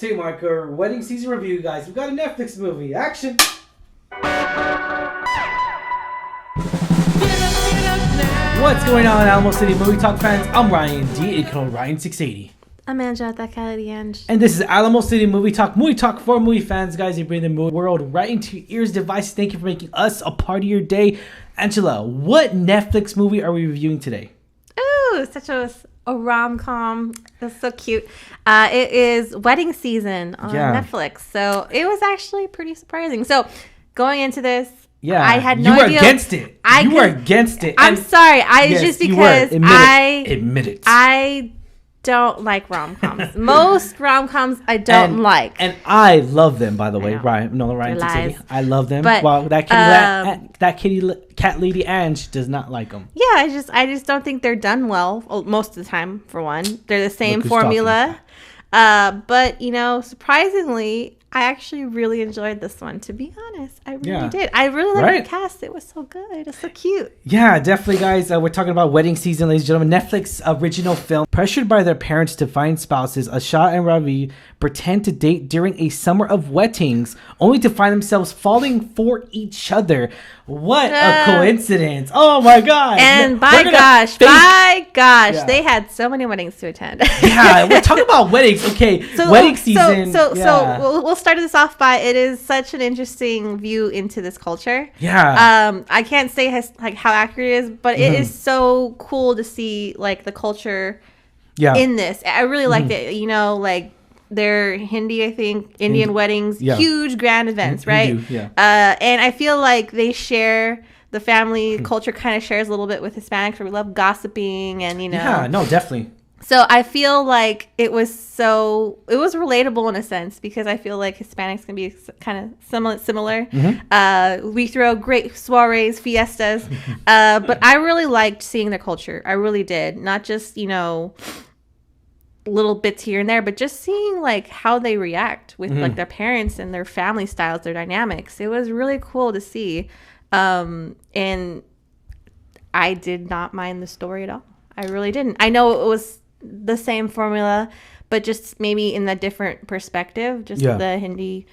Take marker, wedding season review, guys. We got a Netflix movie. Action! What's going on, Alamo City Movie Talk fans? I'm Ryan D. aka Ryan680. I'm Angela Ange. And this is Alamo City Movie Talk for movie fans, guys. You bring the movie world right into your ears, devices. Thank you for making us a part of your day. Angela, what Netflix movie are we reviewing today? Ooh, such a rom-com. That's so cute. It is Wedding Season on Netflix. So it was actually pretty surprising. So going into this, I had no idea. You were against it. I'm sorry. Just because Admit it. I don't like rom-coms. Most rom-coms I don't like. And I love them, by the way. Ryan, I love them. But, that cat lady Ange does not like them. Yeah, I just don't think they're done well most of the time, for one. They're the same formula. But, surprisingly, I actually really enjoyed this one, to be honest. I really did. I really liked the cast. It was so good. It's so cute. Yeah, definitely, guys. We're talking about Wedding Season, ladies and gentlemen. Netflix original film. Pressured by their parents to find spouses, Asha and Ravi pretend to date during a summer of weddings, only to find themselves falling for each other. What a coincidence. Oh, my God. And by gosh, they had so many weddings to attend. Yeah, we're talking about weddings. Okay, wedding season. So we'll start this off by, it is such an interesting view into this culture. Yeah. I can't say how accurate it is, but it is so cool to see the culture in this. I really liked it. They're Hindi, I think, Indian weddings, huge grand events, right? Hindu, and I feel like they share, the family culture kind of shares a little bit with Hispanics, where we love gossiping and, Yeah, no, definitely. So I feel like it was relatable in a sense, because I feel like Hispanics can be kind of similar. We throw great soirees, fiestas, but I really liked seeing their culture. I really did. Not just, little bits here and there, but just seeing how they react with their parents and their family styles, their dynamics. It was really cool to see. And I did not mind the story at all. I really didn't. I know it was the same formula, but just maybe in a different perspective. Just the Hindi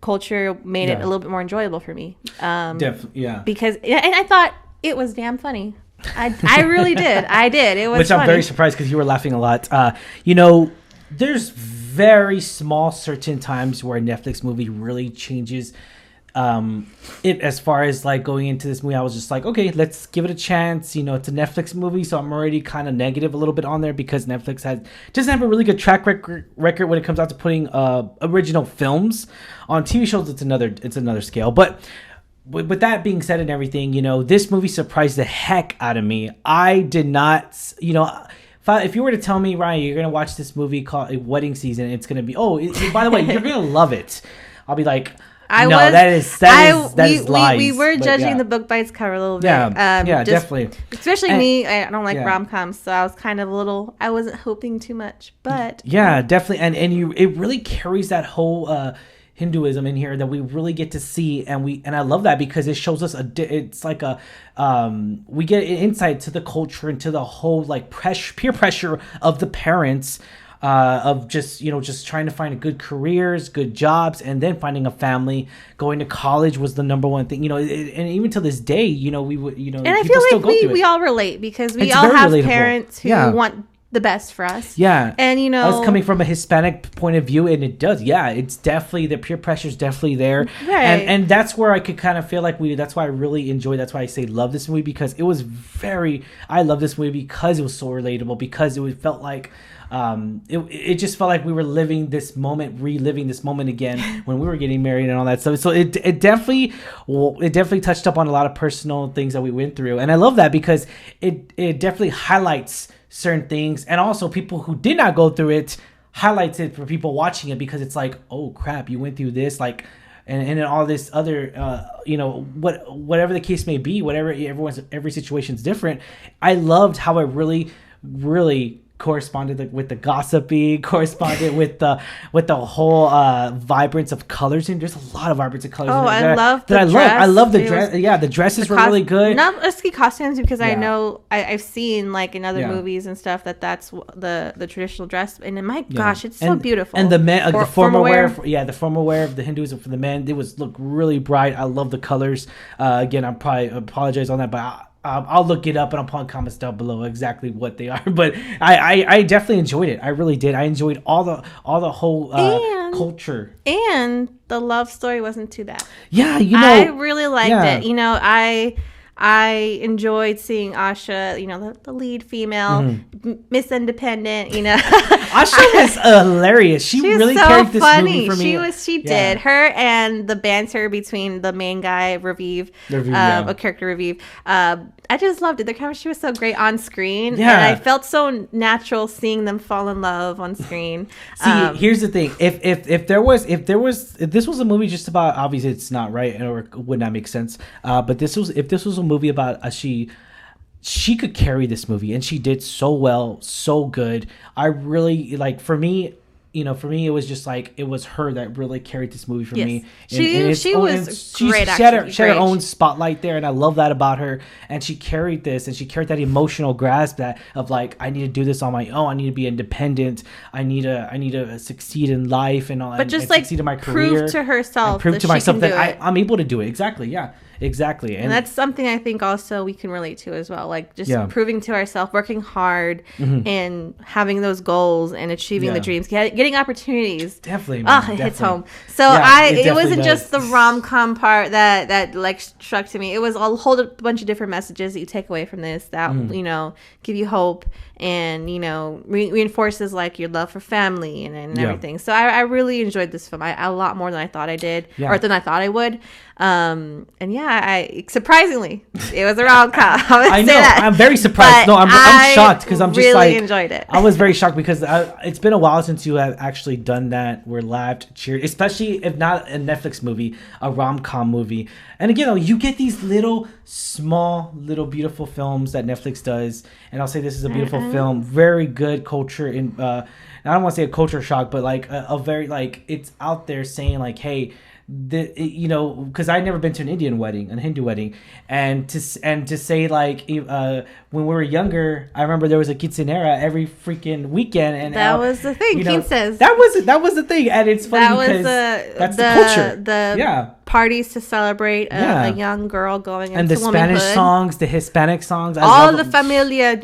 culture made it a little bit more enjoyable for me. Because, and I thought it was damn funny. I really did. I did. It was Which funny. I'm very surprised, because you were laughing a lot. There's very small certain times where a Netflix movie really changes it. As far as going into this movie, I was just like, okay, let's give it a chance. It's a Netflix movie, so I'm already kind of negative a little bit on there, because Netflix doesn't have a really good track record when it comes out to putting original films on TV shows. It's another scale. But with that being said and everything, this movie surprised the heck out of me. I did not, if you were to tell me, Ryan, you're going to watch this movie called Wedding Season, it's going to be, by the way, you're going to love it. I'll be like, that is lies. We were judging the book by its cover a little bit. Definitely. Especially me, I don't like rom-coms, so I was kind of I wasn't hoping too much, but. Yeah, definitely. And it really carries that whole, Hinduism in here that we really get to see, and I love that, because it shows us we get an insight to the culture and to the whole peer pressure of the parents, of just trying to find good careers, good jobs, and then finding a family. Going to college was the number one thing, and even to this day, we would, and I feel like we all relate, because we all have relatable parents who want the best for us. Yeah. And I was coming from a Hispanic point of view, and it does. Yeah, it's definitely, the peer pressure is definitely there. Right. And that's where I could kind of feel like that's why I really enjoy, that's why I say love this movie, because it was I love this movie because it was so relatable, because it felt like it just felt like we were reliving this moment again when we were getting married and all that stuff. So it definitely touched up on a lot of personal things that we went through, and I love that, because it definitely highlights certain things, and also people who did not go through it highlights it for people watching it, because it's like, oh crap, you went through this, and all this other whatever the case may be, every situation's different. I loved how it really corresponded with the gossipy, corresponded with the whole vibrance of colors. And there's a lot of vibrance of colors. Oh, I love the dress. I love the dress. Yeah, the dresses were really good. Not risky costumes, because I know I've seen like in other movies and stuff that's the traditional dress, and my gosh, it's so beautiful. And the men, the formal wear, the formal wear of the Hinduism for the men, it was look really bright. I love the colors. Again, I probably apologize on that, but I'll look it up and I'll put comments down below exactly what they are. But I definitely enjoyed it. I really did. I enjoyed all the whole culture. And the love story wasn't too bad. Yeah, I really liked it. I enjoyed seeing Asha, the lead female, Miss Independent, Asha was hilarious. She really so carried this funny. movie for me. She did. Her and the banter between the main guy, Raviv, a character Raviv. I just loved it. Their chemistry was so great on screen. Yeah. And I felt so natural seeing them fall in love on screen. See, here's the thing. If this was a movie just about, obviously it's not, right, or it would not make sense. But if this was a movie about she could carry this movie, and she did so well, so good. I really for me, it was just like it was her that really carried this movie for me. She was great. She had her own spotlight there, and I love that about her. And she carried this, and she carried that emotional grasp of like, I need to do this on my own. I need to be independent. I need to succeed in life and all. But just and succeed in my career, prove to herself, prove to myself that I'm able to do it. Exactly. Yeah. Exactly. And that's something I think also we can relate to as well. Like just proving to ourselves, working hard, and having those goals and achieving the dreams, getting opportunities. Definitely, man. It hits home. So it wasn't just the rom-com part that like struck to me. It was a whole bunch of different messages that you take away from this that, give you hope and, reinforces like your love for family and everything. So I really enjoyed this film. A lot more than I thought I did, or than I thought I would. I surprisingly, it was a rom-com. I know. I'm very surprised. But I'm shocked because I'm just really enjoyed it. I was very shocked because it's been a while since you have actually done that. We're laughed, cheered, especially if not a Netflix movie, a rom-com movie. And again, you get these small, beautiful films that Netflix does, and I'll say this is a beautiful film, very good culture in. I don't want to say a culture shock, but like a very it's out there saying like, hey. Because I'd never been to an Indian wedding, a Hindu wedding, and to say like when we were younger, I remember there was a quinceanera every freaking weekend, and that was the thing. Quinces. That was the thing, and it's funny because that's the culture. The parties to celebrate a young girl going into the Spanish songs, the Hispanic songs, all the familia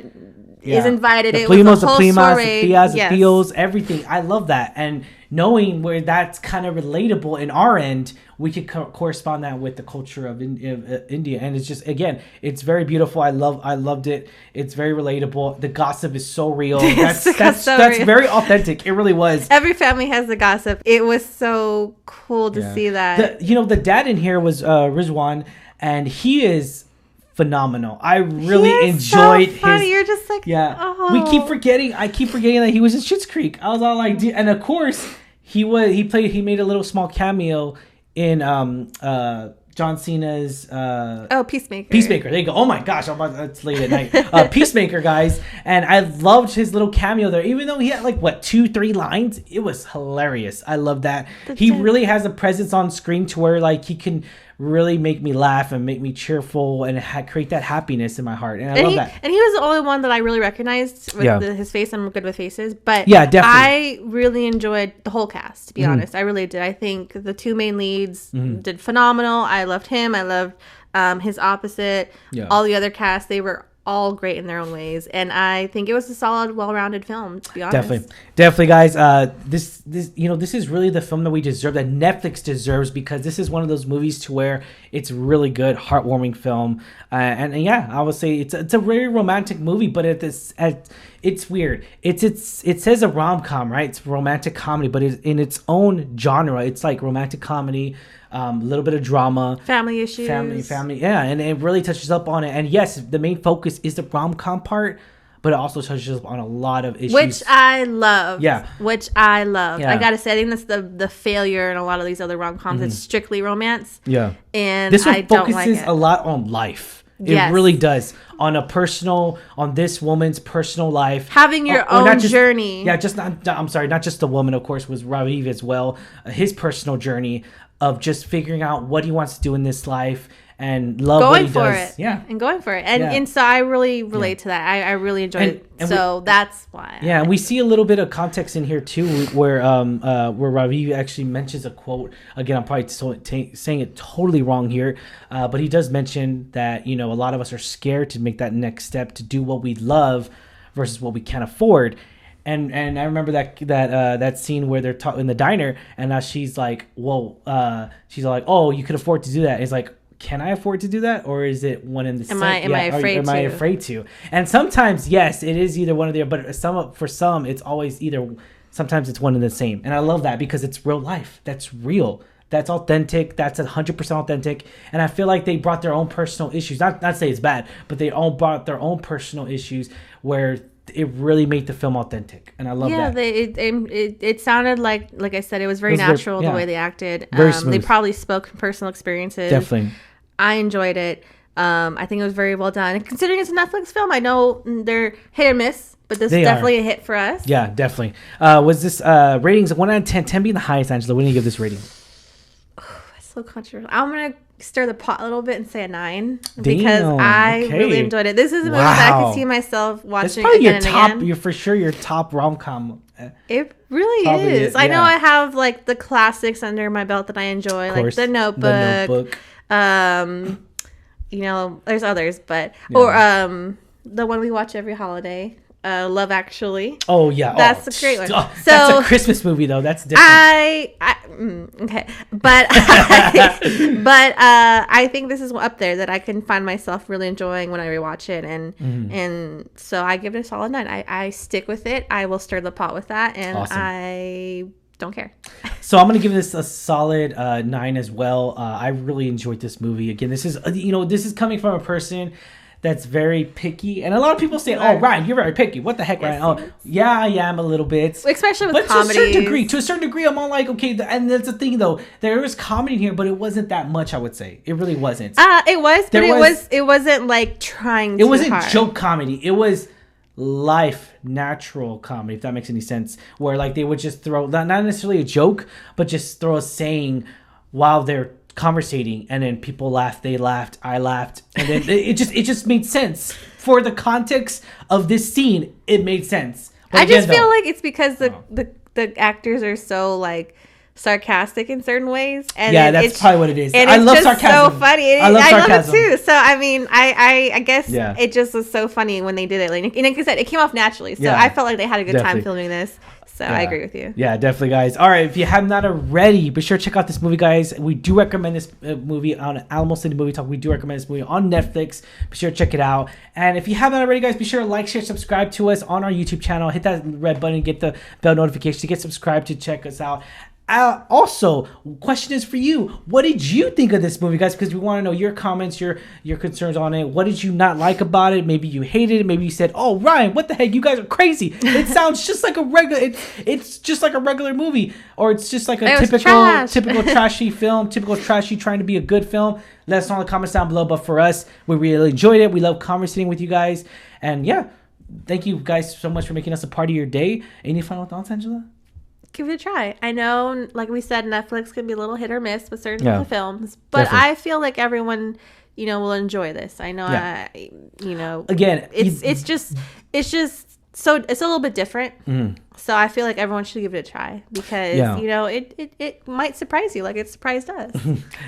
is invited. The primos, the primas, the tias, the tios, everything. I love that, and knowing where that's kind of relatable in our end, we could correspond that with the culture of India, and it's just, again, it's very beautiful. I loved it. It's very relatable. The gossip is so real. That's very authentic. It really was. Every family has the gossip. It was so cool to see that. The dad in here was Rizwan, and he is phenomenal. I really enjoyed his. You're just like, oh. I keep forgetting that he was in Schitt's Creek. I was all like, and of course he made a little small cameo in John Cena's Peacemaker. Peacemaker. There you go. Oh my gosh, it's late at night. Peacemaker, guys, and I loved his little cameo there. Even though he had 2-3 lines, it was hilarious. I love that. He really has a presence on screen to where he can really make me laugh and make me cheerful and create that happiness in my heart. And I love that. And he was the only one that I really recognized with his face. I'm good with faces. But definitely. I really enjoyed the whole cast, to be honest. I really did. I think the two main leads did phenomenal. I loved him. I loved his opposite. Yeah. All the other cast, they were all great in their own ways, and I think it was a solid, well-rounded film, to be honest. Definitely, guys. This is really the film that we deserve, that Netflix deserves, because this is one of those movies to where it's really good, heartwarming film, and I would say it's a very romantic movie, but it's weird. It says a rom-com, right? It's romantic comedy, but it's in its own genre. It's like romantic comedy. A little bit of drama, family issues, and it really touches up on it. And yes, the main focus is the rom-com part, but it also touches up on a lot of issues, which I love. I gotta say, I think that's the failure in a lot of these other rom-coms. It's strictly romance. And this one focuses a lot on life. It really does. On this woman's personal life. Having your own journey. Yeah, not just the woman, of course, was Raviv as well. His personal journey of just figuring out what he wants to do in this life and love what he does. Going for it. Yeah. And going for it. And so I really relate to that. I really enjoyed it. So that's why. Yeah, and we see a little bit of context in here too, where Raviv actually mentions a quote. Again, I'm probably saying it totally wrong here, but he does mention that, a lot of us are scared to make that next step to do what we love versus what we can't afford. And I remember that scene where they're in the diner, and now she's like, she's like, oh, you could afford to do that. And it's like, can I afford to do that, or is it one in the same? Am I afraid to? And sometimes, yes, it is either one or the other. But for some, it's always either. Sometimes it's one and the same, and I love that because it's real life. That's real. That's authentic. That's 100% authentic. And I feel like they brought their own personal issues. Not to say it's bad, but they all brought their own personal issues where it really made the film authentic, and I love that. Yeah, it sounded like I said, it was very natural the way they acted. Very smooth. They probably spoke from personal experiences. Definitely. I enjoyed it. I think it was very well done. And considering it's a Netflix film, I know they're hit or miss, but this is definitely a hit for us. Yeah, definitely. Was this ratings 1 out of 10? 10 being the highest, Angela. What do you give this rating? That's so controversial. I'm gonna stir the pot a little bit and say a 9 because I really enjoyed it. This is a movie that I could see myself watching again and again. You're for sure your top rom-com. It really is. I know I have like the classics under my belt that I enjoy, like The Notebook. There's others, but or the one we watch every holiday, Love Actually. Oh yeah, that's a great one. So that's a Christmas movie though. That's different. Okay, but I think this is up there that I can find myself really enjoying when I rewatch it, and so I give it a solid 9. I stick with it. I will stir the pot with that, and awesome. I don't care. So I'm gonna give this a solid 9 as well. I really enjoyed this movie. Again, this is this is coming from a person that's very picky, and a lot of people say, "Oh, Ryan, you're very picky." What the heck, Ryan? Oh, yeah, I am a little bit, especially with comedy. To a certain degree, I'm all like, okay. And that's the thing, though. There was comedy in here, but it wasn't that much. I would say it really wasn't. It was, but it wasn't like trying. It wasn't hard. Joke comedy. It was life, natural comedy, if that makes any sense, where like they would just throw not necessarily a joke, but just throw a saying while they're conversating, and then people laughed, they laughed, I laughed, and then it just made sense for the context of this scene. It made sense. But I just feel like it's because the actors are so like sarcastic in certain ways, and that's probably what it is. And I love just sarcasm. So funny. I love sarcasm. it too. So I mean, I guess it just was so funny when they did it. Like I said, it came off naturally. So I felt like they had a good time filming this. So I agree with you. Yeah, definitely, guys. All right, if you have not already, be sure to check out this movie, guys. We do recommend this movie on Alamo City Movie Talk. We do recommend this movie on Netflix. Be sure to check it out. And if you haven't already, guys, be sure to like, share, subscribe to us on our YouTube channel. Hit that red button, get the bell notification to get subscribed to check us out. Also, question is for you. What did you think of this movie, guys? Because we want to know your comments, your concerns on it. What did you not like about it? Maybe you hated it. Maybe you said, "Oh, Ryan, what the heck? You guys are crazy. It sounds just like a regular. It's just like a regular movie, or it's just like a typical trashy film, typical trashy trying to be a good film." Let us know in the comments down below. But for us, we really enjoyed it. We love conversating with you guys, and thank you guys so much for making us a part of your day. Any final thoughts, Angela? Give it a try. I know, like we said, Netflix can be a little hit or miss with certain films, but definitely. I feel like everyone, will enjoy this. I know, again, it's just so it's a little bit different. Mm-hmm. So I feel like everyone should give it a try because it might surprise you like it surprised us.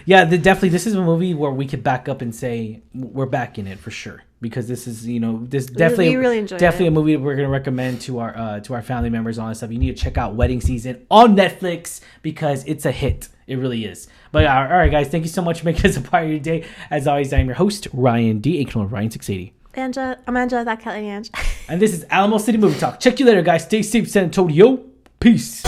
Definitely. This is a movie where we could back up and say we're back in it for sure. Because this is, this definitely a movie we're going to recommend to our family members and all that stuff. You need to check out Wedding Season on Netflix because it's a hit. It really is. But all right, guys, thank you so much for making us a part of your day. As always, I'm your host, Ryan D. aka Ryan680. I'm Angela, that Kelly Ange. And this is Alamo City Movie Talk. Check you later, guys. Stay safe, San Antonio. Peace.